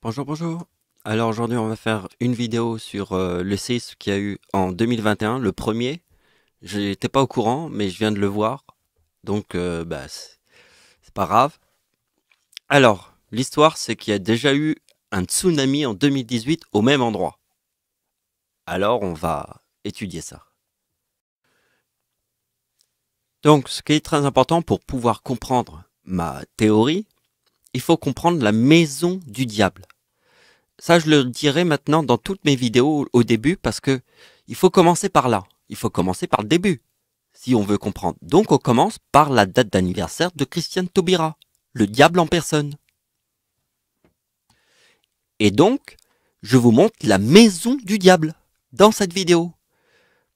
Bonjour, bonjour. Alors aujourd'hui, on va faire une vidéo sur le séisme qu'il y a eu en 2021, le premier. J'étais pas au courant, mais je viens de le voir, donc c'est pas grave. Alors, l'histoire, c'est qu'il y a déjà eu un tsunami en 2018 au même endroit. Alors, on va étudier ça. Donc, ce qui est très important pour pouvoir comprendre ma théorie, il faut comprendre la maison du diable. Ça, je le dirai maintenant dans toutes mes vidéos au début parce que il faut commencer par là. Il faut commencer par le début si on veut comprendre. Donc, on commence par la date d'anniversaire de Christiane Taubira, le diable en personne. Et donc, je vous montre la maison du diable dans cette vidéo.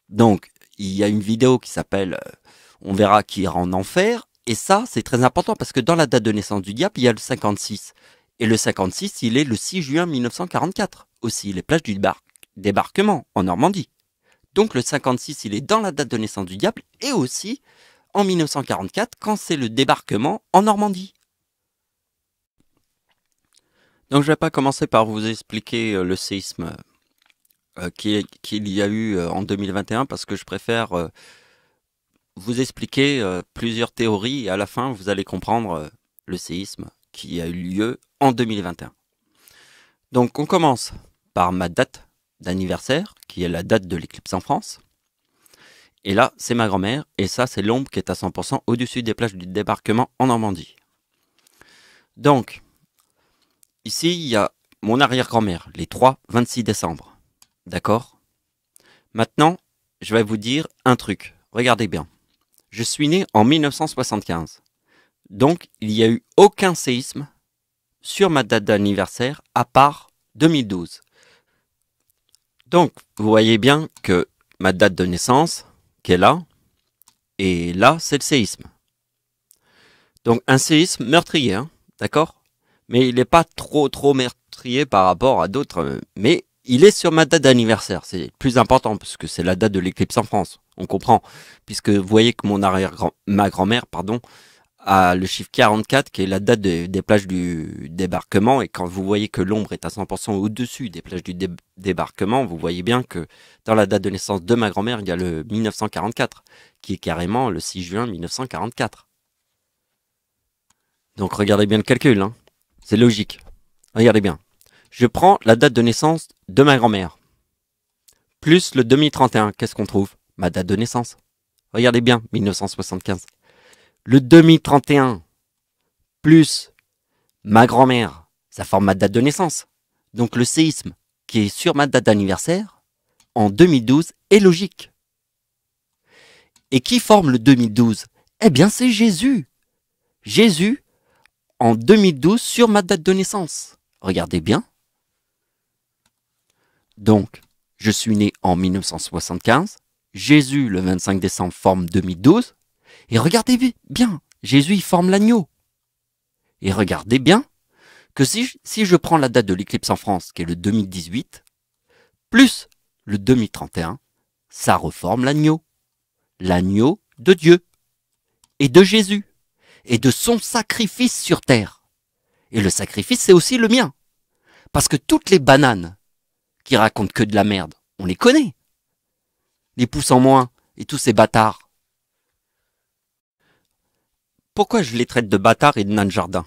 Donc, il y a une vidéo qui s'appelle On verra qui ira en enfer. Et ça, c'est très important parce que dans la date de naissance du diable, il y a le 56. Et le 56, il est le 6 juin 1944. Aussi, les plages du débarquement en Normandie. Donc le 56, il est dans la date de naissance du diable et aussi en 1944 quand c'est le débarquement en Normandie. Donc je vais pas commencer par vous expliquer le séisme qu'il y a eu en 2021 parce que je préfère vous expliquer plusieurs théories et à la fin vous allez comprendre le séisme qui a eu lieu en 2021. Donc on commence par ma date d'anniversaire qui est la date de l'éclipse en France. Et là, c'est ma grand-mère, et ça, c'est l'ombre qui est à 100% au-dessus des plages du débarquement en Normandie. Donc, ici, il y a mon arrière-grand-mère, les 3-26 décembre. D'accord? Maintenant, je vais vous dire un truc. Regardez bien. Je suis né en 1975. Donc, il n'y a eu aucun séisme sur ma date d'anniversaire à part 2012. Donc, vous voyez bien que ma date de naissance, qui est là, et là, c'est le séisme. Donc un séisme meurtrier, hein, d'accord? Mais il n'est pas trop meurtrier par rapport à d'autres. Mais il est sur ma date d'anniversaire. C'est plus important parce que c'est la date de l'éclipse en France. On comprend. Puisque vous voyez que ma grand-mère, pardon, a le chiffre 44 qui est la date des plages du débarquement. Et quand vous voyez que l'ombre est à 100% au-dessus des plages du débarquement, vous voyez bien que dans la date de naissance de ma grand-mère, il y a le 1944 qui est carrément le 6 juin 1944. Donc regardez bien le calcul, hein. C'est logique. Regardez bien. Je prends la date de naissance de ma grand-mère. Plus le 2031, qu'est-ce qu'on trouve? Ma date de naissance. Regardez bien, 1975. Le 2031 plus ma grand-mère, ça forme ma date de naissance. Donc le séisme qui est sur ma date d'anniversaire, en 2012, est logique. Et qui forme le 2012? Eh bien c'est Jésus. Jésus en 2012 sur ma date de naissance. Regardez bien. Donc, je suis né en 1975. Jésus, le 25 décembre, forme 2012. Et regardez bien, Jésus, il forme l'agneau. Et regardez bien que si je prends la date de l'éclipse en France, qui est le 2018, plus le 2031, ça reforme l'agneau. L'agneau de Dieu. Et de Jésus. Et de son sacrifice sur terre. Et le sacrifice, c'est aussi le mien. Parce que toutes les bananes qui racontent que de la merde, on les connaît. Les pouces en moins et tous ces bâtards. Pourquoi je les traite de bâtards et de nains de jardin?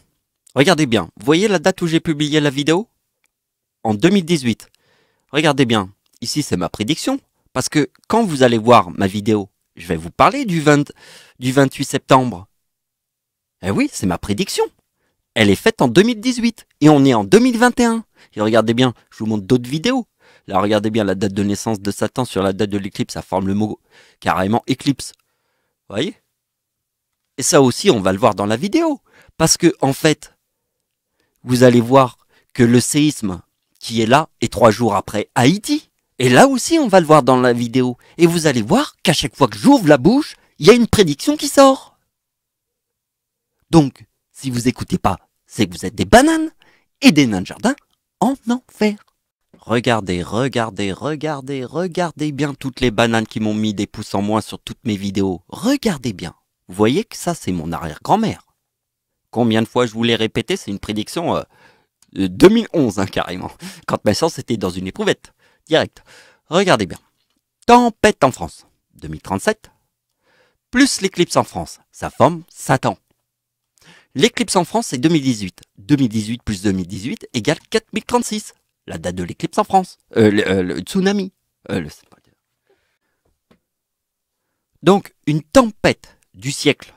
Regardez bien, vous voyez la date où j'ai publié la vidéo? En 2018. Regardez bien, ici c'est ma prédiction. Parce que quand vous allez voir ma vidéo, je vais vous parler du 28 septembre. Eh oui, c'est ma prédiction. Elle est faite en 2018 et on est en 2021. Et regardez bien, je vous montre d'autres vidéos. Là, regardez bien la date de naissance de Satan sur la date de l'éclipse, ça forme le mot carrément éclipse. Vous voyez? Et ça aussi, on va le voir dans la vidéo. Parce que, en fait, vous allez voir que le séisme qui est là est 3 jours après Haïti. Et là aussi, on va le voir dans la vidéo. Et vous allez voir qu'à chaque fois que j'ouvre la bouche, il y a une prédiction qui sort. Donc, si vous écoutez pas, c'est que vous êtes des bananes et des nains de jardin en enfer. Regardez bien toutes les bananes qui m'ont mis des pouces en moins sur toutes mes vidéos. Regardez bien. Vous voyez que ça, c'est mon arrière-grand-mère. Combien de fois je vous l'ai répété, c'est une prédiction 2011, hein, carrément. Quand ma science était dans une éprouvette. Direct. Regardez bien. Tempête en France. 2037. Plus l'éclipse en France. Ça forme Satan. L'éclipse en France, c'est 2018. 2018 plus 2018 égale 4036. La date de l'éclipse en France. Le tsunami. Donc, une tempête du siècle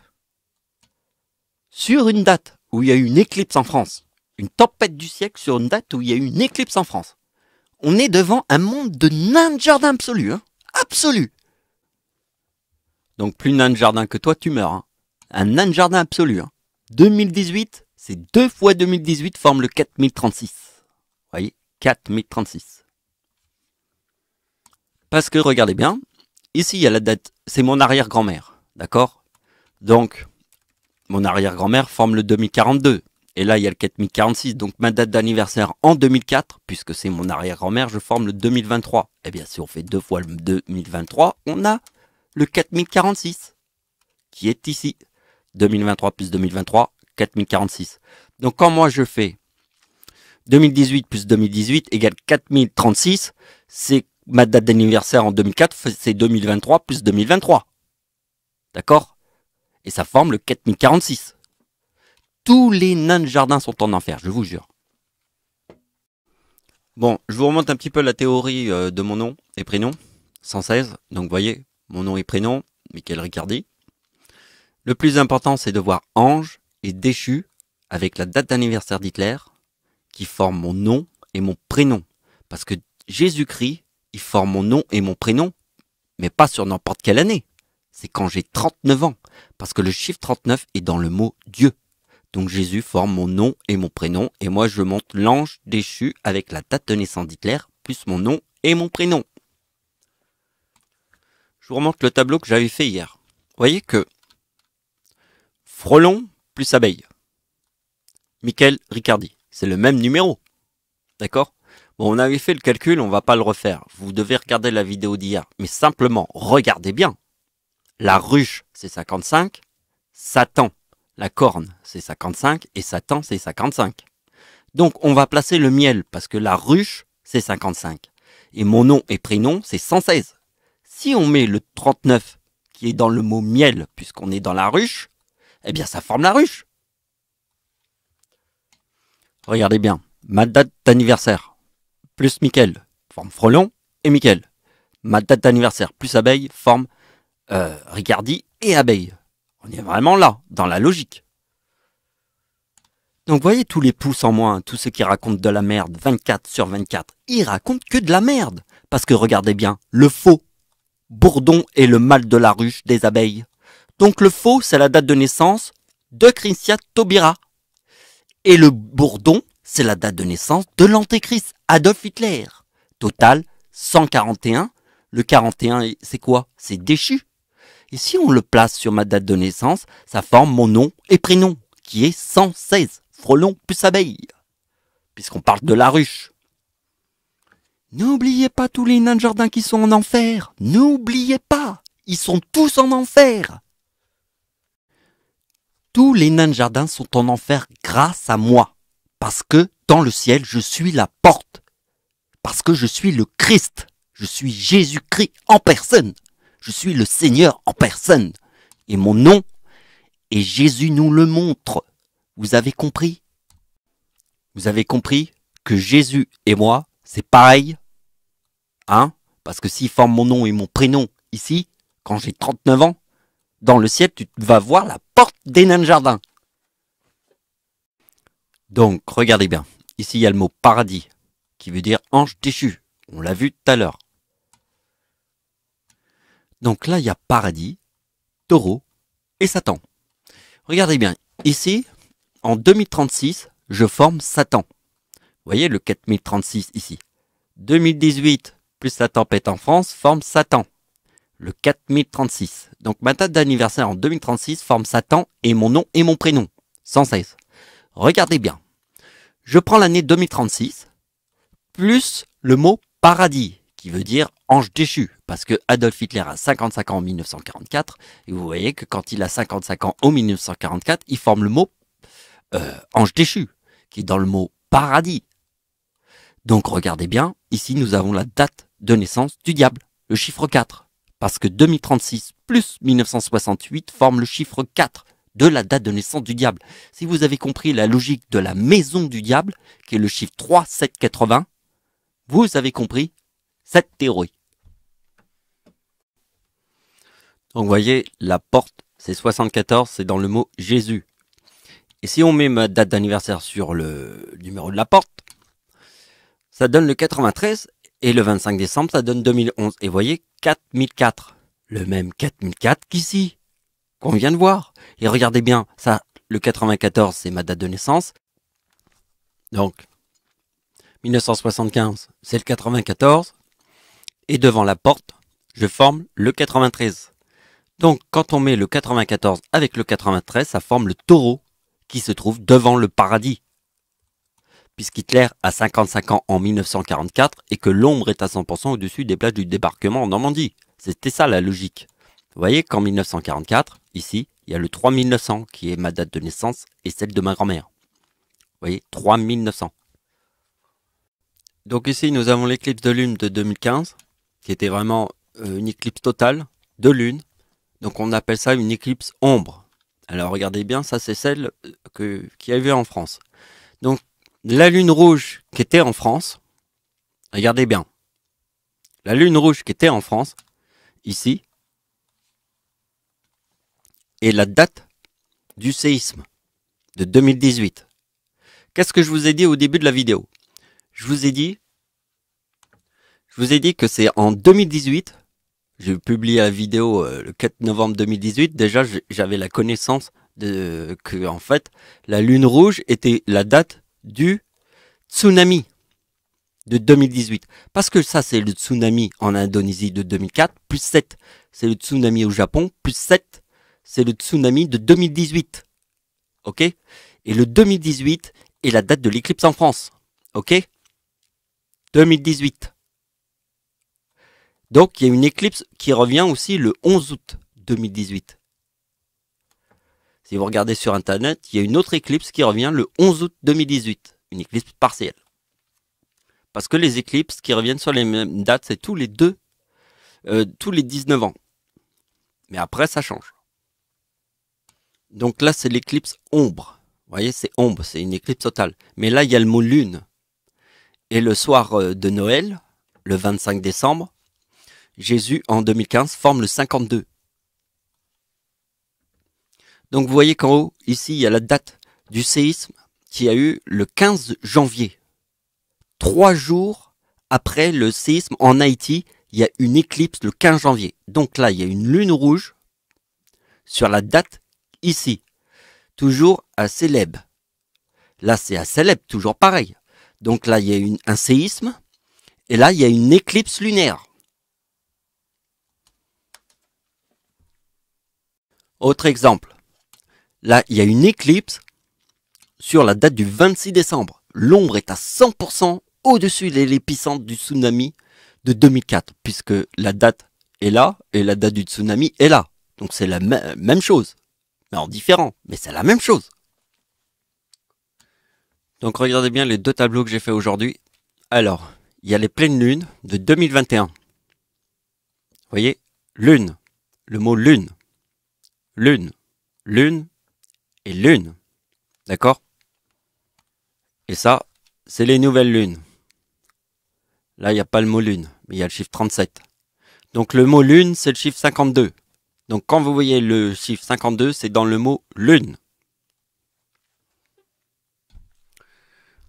sur une date où il y a eu une éclipse en France. Une tempête du siècle sur une date où il y a eu une éclipse en France. On est devant un monde de nains de jardin absolu. Hein, absolu. Donc, plus nain de jardin que toi, tu meurs. Hein. Un nain de jardin absolu. Hein. 2018, c'est 2 fois 2018 forme le 4036. Vous voyez, 4036. Parce que, regardez bien, ici, il y a la date, c'est mon arrière-grand-mère, d'accord? Donc, mon arrière-grand-mère forme le 2042. Et là, il y a le 4046. Donc, ma date d'anniversaire en 2004, puisque c'est mon arrière-grand-mère, je forme le 2023. Eh bien, si on fait 2 fois le 2023, on a le 4046, qui est ici. 2023 plus 2023, 4046. Donc, quand moi, je fais 2018 plus 2018 égale 4036, c'est ma date d'anniversaire en 2004, c'est 2023 plus 2023. D'accord? Et ça forme le 4046. Tous les nains de jardin sont en enfer, je vous jure. Bon, je vous remonte un petit peu la théorie de mon nom et prénom. 116, donc vous voyez, mon nom et prénom, Michael Riccardi. Le plus important, c'est de voir Ange et Déchu avec la date d'anniversaire d'Hitler qui forment mon nom et mon prénom. Parce que Jésus-Christ, il forme mon nom et mon prénom, mais pas sur n'importe quelle année. C'est quand j'ai 39 ans. Parce que le chiffre 39 est dans le mot Dieu. Donc Jésus forme mon nom et mon prénom. Et moi, je monte l'ange déchu avec la date de naissance d'Hitler, plus mon nom et mon prénom. Je vous remonte le tableau que j'avais fait hier. Vous voyez que Frelon plus abeille. Michael Riccardi. C'est le même numéro. D'accord? Bon, on avait fait le calcul, on va pas le refaire. Vous devez regarder la vidéo d'hier. Mais simplement, regardez bien. La ruche, c'est 55. Satan, la corne, c'est 55. Et Satan, c'est 55. Donc, on va placer le miel, parce que la ruche, c'est 55. Et mon nom et prénom, c'est 116. Si on met le 39, qui est dans le mot miel, puisqu'on est dans la ruche, eh bien, ça forme la ruche. Regardez bien. Ma date d'anniversaire, plus Michael, forme Frelon et Michael. Ma date d'anniversaire, plus abeille, forme Riccardi et abeille. On est vraiment là, dans la logique. Donc, vous voyez tous les pouces en moins, tous ceux qui racontent de la merde, 24 sur 24, ils racontent que de la merde. Parce que regardez bien, le faux, Bourdon est le mâle de la ruche des abeilles. Donc le faux, c'est la date de naissance de Christian Taubira. Et le bourdon, c'est la date de naissance de l'antéchrist, Adolf Hitler. Total, 141. Le 41, c'est quoi? C'est déchu. Et si on le place sur ma date de naissance, ça forme mon nom et prénom, qui est 116, frelon plus abeille. Puisqu'on parle de la ruche. N'oubliez pas tous les nains de jardin qui sont en enfer. N'oubliez pas, ils sont tous en enfer. Tous les nains de jardin sont en enfer grâce à moi. Parce que dans le ciel, je suis la porte. Parce que je suis le Christ. Je suis Jésus-Christ en personne. Je suis le Seigneur en personne. Et mon nom, et Jésus nous le montre. Vous avez compris? Vous avez compris que Jésus et moi, c'est pareil? Hein? Parce que s'il forme mon nom et mon prénom ici, quand j'ai 39 ans, dans le ciel, tu vas voir la porte des nains de jardin. Donc, regardez bien. Ici, il y a le mot paradis, qui veut dire ange déchu. On l'a vu tout à l'heure. Donc là, il y a paradis, taureau et Satan. Regardez bien. Ici, en 2036, je forme Satan. Vous voyez le 4036 ici. 2018 plus la tempête en France forme Satan. Le 4036. Donc ma date d'anniversaire en 2036 forme Satan et mon nom et mon prénom. 116. Regardez bien. Je prends l'année 2036 plus le mot paradis qui veut dire ange déchu. Parce que Adolf Hitler a 55 ans en 1944 et vous voyez que quand il a 55 ans en 1944, il forme le mot ange déchu qui est dans le mot paradis. Donc regardez bien, ici nous avons la date de naissance du diable, le chiffre 4. Parce que 2036 plus 1968 forment le chiffre 4 de la date de naissance du diable. Si vous avez compris la logique de la maison du diable, qui est le chiffre 3780, vous avez compris cette théorie. Donc vous voyez, la porte, c'est 74, c'est dans le mot Jésus. Et si on met ma date d'anniversaire sur le numéro de la porte, ça donne le 93, et le 25 décembre, ça donne 2011. Et vous voyez, 4004. Le même 4004 qu'ici, qu'on vient de voir. Et regardez bien, ça, le 94, c'est ma date de naissance. Donc, 1975, c'est le 94. Et devant la porte, je forme le 93. Donc, quand on met le 94 avec le 93, ça forme le taureau qui se trouve devant le paradis. Puisqu'Hitler a 55 ans en 1944 et que l'ombre est à 100% au-dessus des plages du débarquement en Normandie. C'était ça la logique. Vous voyez qu'en 1944, ici, il y a le 3900 qui est ma date de naissance et celle de ma grand-mère. Vous voyez, 3900. Donc ici, nous avons l'éclipse de lune de 2015, qui était vraiment une éclipse totale de lune. Donc on appelle ça une éclipse ombre. Alors regardez bien, ça c'est celle qui a eu en France. Donc la lune rouge qui était en France, regardez bien, la lune rouge qui était en France, ici, est la date du séisme de 2018. Qu'est-ce que je vous ai dit au début de la vidéo? Je vous ai dit que c'est en 2018, j'ai publié la vidéo le 4 novembre 2018, déjà j'avais la connaissance que en fait la lune rouge était la date du tsunami de 2018. Parce que ça, c'est le tsunami en Indonésie de 2004, plus 7, c'est le tsunami au Japon, plus 7, c'est le tsunami de 2018. Ok? Et le 2018 est la date de l'éclipse en France. Ok? 2018. Donc, il y a une éclipse qui revient aussi le 11 août 2018. Si vous regardez sur Internet, il y a une autre éclipse qui revient le 11 août 2018. Une éclipse partielle. Parce que les éclipses qui reviennent sur les mêmes dates, c'est tous les 19 ans. Mais après, ça change. Donc là, c'est l'éclipse ombre. Vous voyez, c'est ombre, c'est une éclipse totale. Mais là, il y a le mot lune. Et le soir de Noël, le 25 décembre, Jésus, en 2015, forme le 52. Donc vous voyez qu'en haut, ici, il y a la date du séisme qui a eu le 15 janvier. 3 jours après le séisme en Haïti, il y a une éclipse le 15 janvier. Donc là, il y a une lune rouge sur la date ici. Toujours à Célèbes. Là, c'est à Célèbes, toujours pareil. Donc là, il y a un séisme. Et là, il y a une éclipse lunaire. Autre exemple. Là, il y a une éclipse sur la date du 26 décembre. L'ombre est à 100% au-dessus de l'épicentre du tsunami de 2004, puisque la date est là et la date du tsunami est là. Donc c'est la même chose. Mais en différent, mais c'est la même chose. Donc regardez bien les deux tableaux que j'ai fait aujourd'hui. Alors, il y a les pleines lunes de 2021. Vous voyez, lune, le mot lune, lune, lune et lune. D'accord? Et ça, c'est les nouvelles lunes. Là, il n'y a pas le mot lune, mais il y a le chiffre 37. Donc le mot lune, c'est le chiffre 52. Donc quand vous voyez le chiffre 52, c'est dans le mot lune.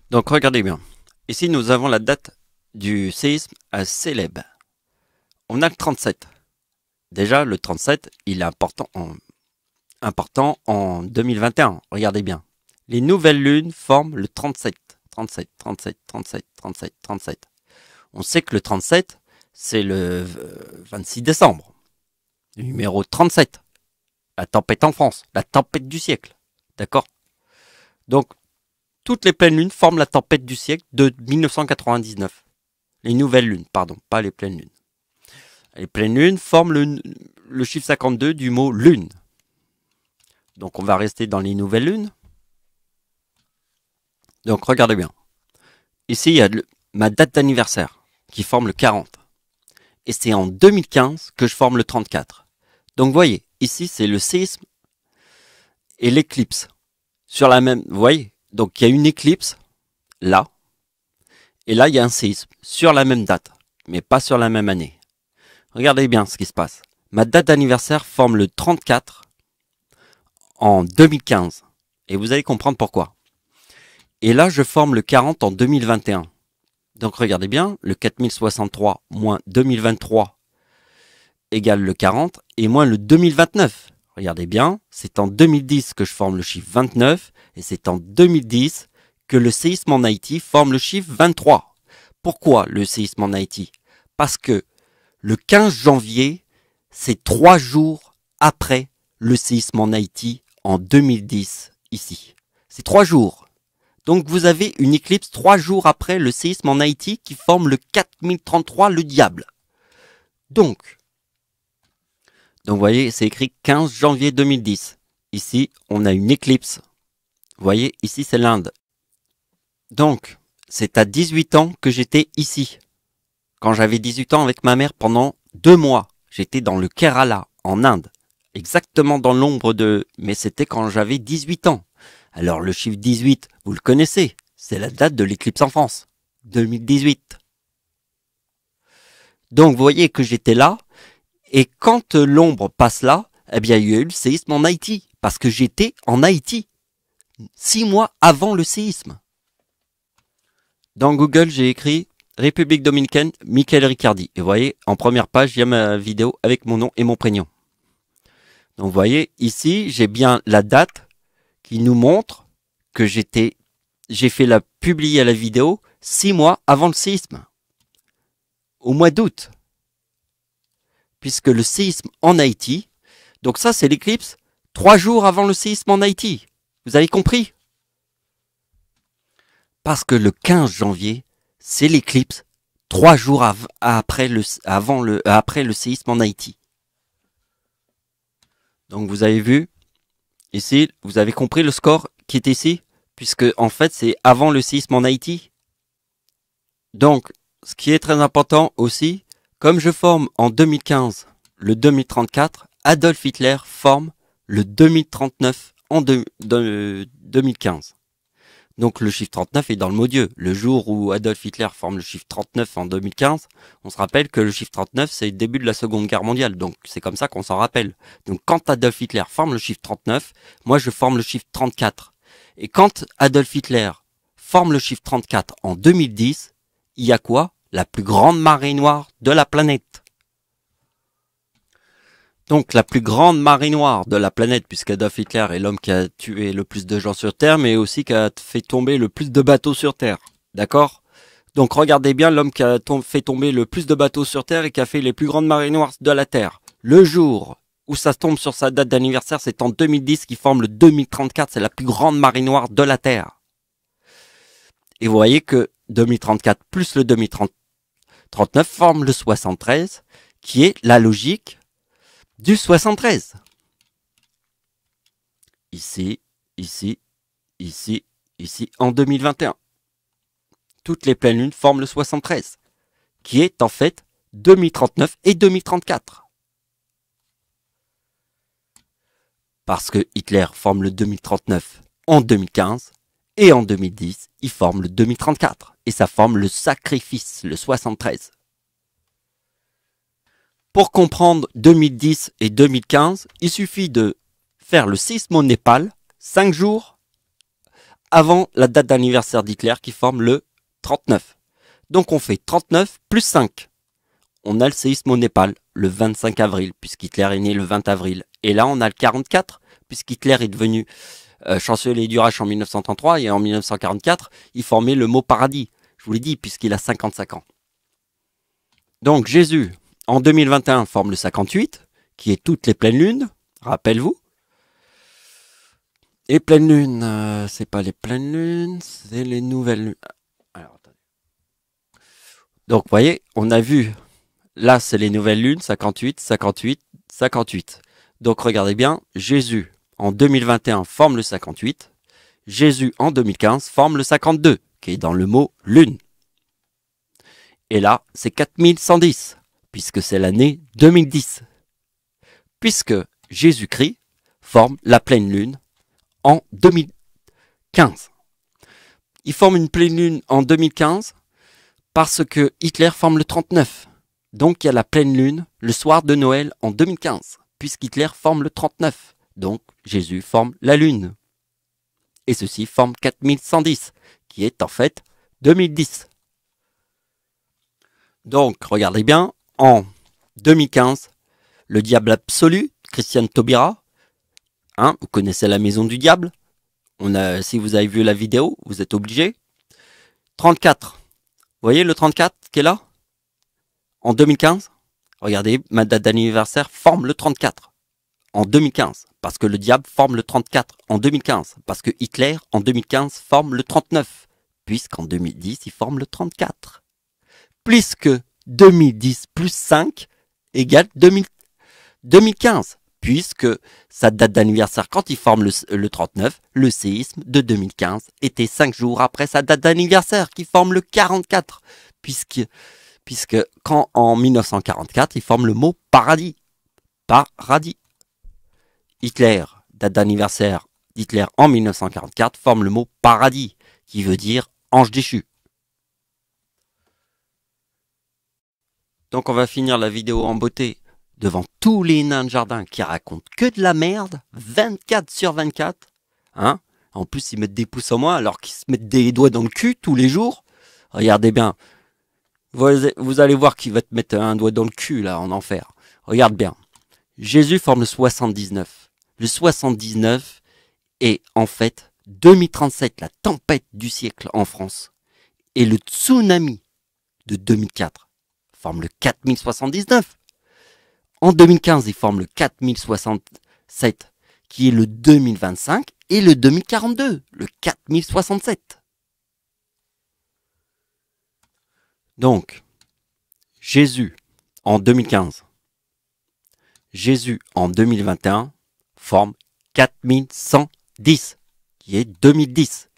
Donc regardez bien. Ici, nous avons la date du séisme à Célèbes. On a le 37. Déjà, le 37, il est important en 2021. Regardez bien. Les nouvelles lunes forment le 37. 37, 37, 37, 37, 37. On sait que le 37, c'est le 26 décembre. Le numéro 37. La tempête en France. La tempête du siècle. D'accord? Donc, toutes les pleines lunes forment la tempête du siècle de 1999. Les nouvelles lunes, pardon, pas les pleines lunes. Les pleines lunes forment le chiffre 52 du mot lune. Donc on va rester dans les nouvelles lunes. Donc regardez bien. ici, il y a ma date d'anniversaire qui forme le 40. Et c'est en 2015 que je forme le 34. Donc, vous voyez, ici, c'est le séisme et l'éclipse. Sur la même, vous voyez, donc il y a une éclipse, là. Et là, il y a un séisme sur la même date, mais pas sur la même année. Regardez bien ce qui se passe. Ma date d'anniversaire forme le 34 en 2015. Et vous allez comprendre pourquoi. Et là, je forme le 40 en 2021. Donc regardez bien, le 4063 moins 2023 égale le 40 et moins le 2029. Regardez bien, c'est en 2010 que je forme le chiffre 29 et c'est en 2010 que le séisme en Haïti forme le chiffre 23. Pourquoi le séisme en Haïti? Parce que le 15 janvier, c'est 3 jours après le séisme en Haïti en 2010 ici. C'est 3 jours. Donc vous avez une éclipse 3 jours après le séisme en Haïti qui forme le 4033, le diable. Donc vous voyez, c'est écrit 15 janvier 2010. Ici, on a une éclipse. Vous voyez, ici c'est l'Inde. Donc, c'est à 18 ans que j'étais ici. Quand j'avais 18 ans avec ma mère pendant 2 mois. J'étais dans le Kerala, en Inde. Exactement dans l'ombre de... Mais c'était quand j'avais 18 ans. Alors le chiffre 18, vous le connaissez. C'est la date de l'éclipse en France. 2018. Donc vous voyez que j'étais là. Et quand l'ombre passe là, eh bien il y a eu le séisme en Haïti. Parce que j'étais en Haïti. 6 mois avant le séisme. Dans Google, j'ai écrit République dominicaine, Michael Riccardi. Et vous voyez, en première page, il y a ma vidéo avec mon nom et mon prénom. Donc vous voyez, ici, j'ai bien la date qui nous montre que j'ai fait publier la vidéo 6 mois avant le séisme. Au mois d'août. Puisque le séisme en Haïti, donc ça c'est l'éclipse 3 jours avant le séisme en Haïti. Vous avez compris? Parce que le 15 janvier, c'est l'éclipse 3 jours après le séisme en Haïti. Donc vous avez vu, ici, vous avez compris le score qui est ici? Puisque en fait c'est avant le séisme en Haïti. Donc, ce qui est très important aussi, comme je forme en 2015 le 2034, Adolf Hitler forme le 2039 en 2015. Donc le chiffre 39 est dans le mot Dieu. Le jour où Adolf Hitler forme le chiffre 39 en 2015, on se rappelle que le chiffre 39 c'est le début de la Seconde Guerre mondiale. Donc c'est comme ça qu'on s'en rappelle. Donc quand Adolf Hitler forme le chiffre 39, moi je forme le chiffre 34. Et quand Adolf Hitler forme le chiffre 34 en 2010, il y a quoi? La plus grande marée noire de la planète. Donc la plus grande marée noire de la planète, puisqu'Adolf Hitler est l'homme qui a tué le plus de gens sur Terre, mais aussi qui a fait tomber le plus de bateaux sur Terre. D'accord? Donc regardez bien l'homme qui a fait tomber le plus de bateaux sur Terre et qui a fait les plus grandes marées noires de la Terre. Le jour où ça tombe sur sa date d'anniversaire, c'est en 2010 qui forme le 2034, c'est la plus grande marée noire de la Terre. Et vous voyez que 2034 plus le 2039 forme le 73, qui est la logique du 73. Ici, ici, ici, ici, en 2021. Toutes les pleines lunes forment le 73, qui est en fait 2039 et 2034. Parce que Hitler forme le 2039 en 2015, et en 2010, il forme le 2034. Et ça forme le sacrifice, le 73. Pour comprendre 2010 et 2015, il suffit de faire le séisme au Népal 5 jours avant la date d'anniversaire d'Hitler qui forme le 39. Donc on fait 39 plus 5. On a le séisme au Népal le 25 avril, puisqu'Hitler est né le 20 avril. Et là on a le 44, puisqu'Hitler est devenu chancelier du Reich en 1933, et en 1944, il formait le mot paradis. Je vous l'ai dit, puisqu'il a 55 ans. Donc Jésus, en 2021, forme le 58, qui est toutes les pleines lunes, rappelle-vous. Et pleines lunes, c'est pas les pleines lunes, c'est les nouvelles lunes. Alors, attendez. Donc, vous voyez, on a vu, là, c'est les nouvelles lunes, 58, 58, 58. Donc, regardez bien, Jésus, en 2021, forme le 58. Jésus, en 2015, forme le 52, qui est dans le mot lune. Et là, c'est 4110, puisque c'est l'année 2010. Puisque Jésus-Christ forme la pleine lune en 2015. Il forme une pleine lune en 2015 parce que Hitler forme le 39. Donc il y a la pleine lune le soir de Noël en 2015, puisqu'Hitler forme le 39. Donc Jésus forme la lune. Et ceci forme 4110, qui est en fait 2010. Donc regardez bien, en 2015, le diable absolu, Christiane Taubira, vous connaissez la maison du diable, si vous avez vu la vidéo, vous êtes obligé. 34, vous voyez le 34 qui est là? En 2015, regardez, ma date d'anniversaire forme le 34 en 2015, parce que le diable forme le 34 en 2015, parce que Hitler en 2015 forme le 39, puisqu'en 2010 il forme le 34. Puisque 2010 plus 5 égale 2015, puisque sa date d'anniversaire quand il forme le 39, le séisme de 2015 était 5 jours après sa date d'anniversaire qui forme le 44, puisque quand en 1944 il forme le mot paradis. Paradis. Hitler, date d'anniversaire d'Hitler en 1944, forme le mot paradis, qui veut dire ange déchu. Donc on va finir la vidéo en beauté devant tous les nains de jardin qui racontent que de la merde, 24 sur 24. En plus ils mettent des pouces en moins alors qu'ils se mettent des doigts dans le cul tous les jours. Regardez bien. Vous allez voir qu'il va te mettre un doigt dans le cul là en enfer. Regarde bien. Jésus forme le 79. Le 79 est en fait 2037, la tempête du siècle en France. Et le tsunami de 2004 forme le 4079. En 2015, il forme le 4067, qui est le 2025, et le 2042, le 4067. Donc, Jésus en 2015, Jésus en 2021 forme 4110, qui est 2010.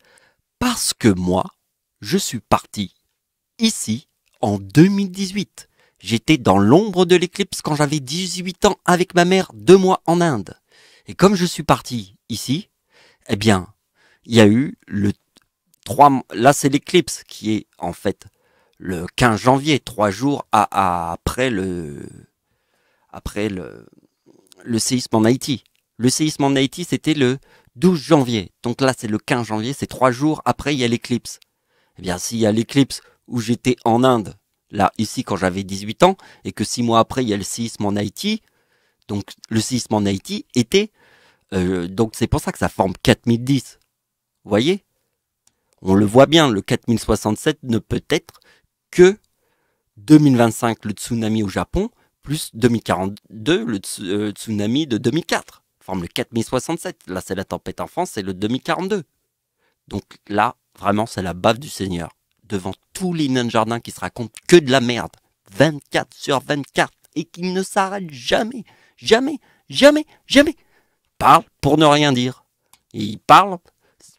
Parce que moi, je suis parti ici en 2018. J'étais dans l'ombre de l'éclipse quand j'avais 18 ans avec ma mère 2 mois en Inde. Et comme je suis parti ici, eh bien, il y a eu le 3... Là, c'est l'éclipse qui est en fait le 15 janvier, 3 jours après le séisme en Haïti. Le séisme en Haïti, c'était le 12 janvier. Donc là, c'est le 15 janvier, c'est 3 jours après, il y a l'éclipse. Eh bien, s'il y a l'éclipse où j'étais en Inde, là, ici, quand j'avais 18 ans, et que 6 mois après, il y a le séisme en Haïti, donc le séisme en Haïti était... donc c'est pour ça que ça forme 4010. Vous voyez? On le voit bien, le 4067 ne peut être que 2025, le tsunami au Japon, plus 2042, le tsunami de 2004. Forme le 4067. Là, c'est la tempête en France, c'est le 2042. Donc là, vraiment, c'est la baffe du Seigneur. Devant tous les nains de jardin qui se racontent que de la merde. 24 sur 24. Et qui ne s'arrêtent jamais. Jamais, jamais, jamais. Parlent pour ne rien dire. Et ils parlent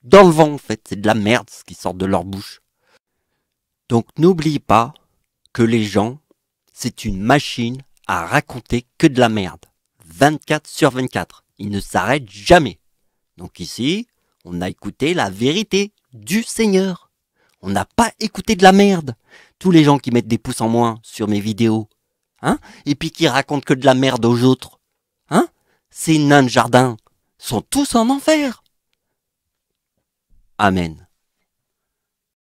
dans le vent, en fait. C'est de la merde ce qui sort de leur bouche. Donc n'oublie pas que les gens, c'est une machine à raconter que de la merde. 24 sur 24. Ils ne s'arrêtent jamais. Donc ici, on a écouté la vérité du Seigneur. On n'a pas écouté de la merde. Tous les gens qui mettent des pouces en moins sur mes vidéos, et puis qui racontent que de la merde aux autres, ces nains de jardin sont tous en enfer. Amen.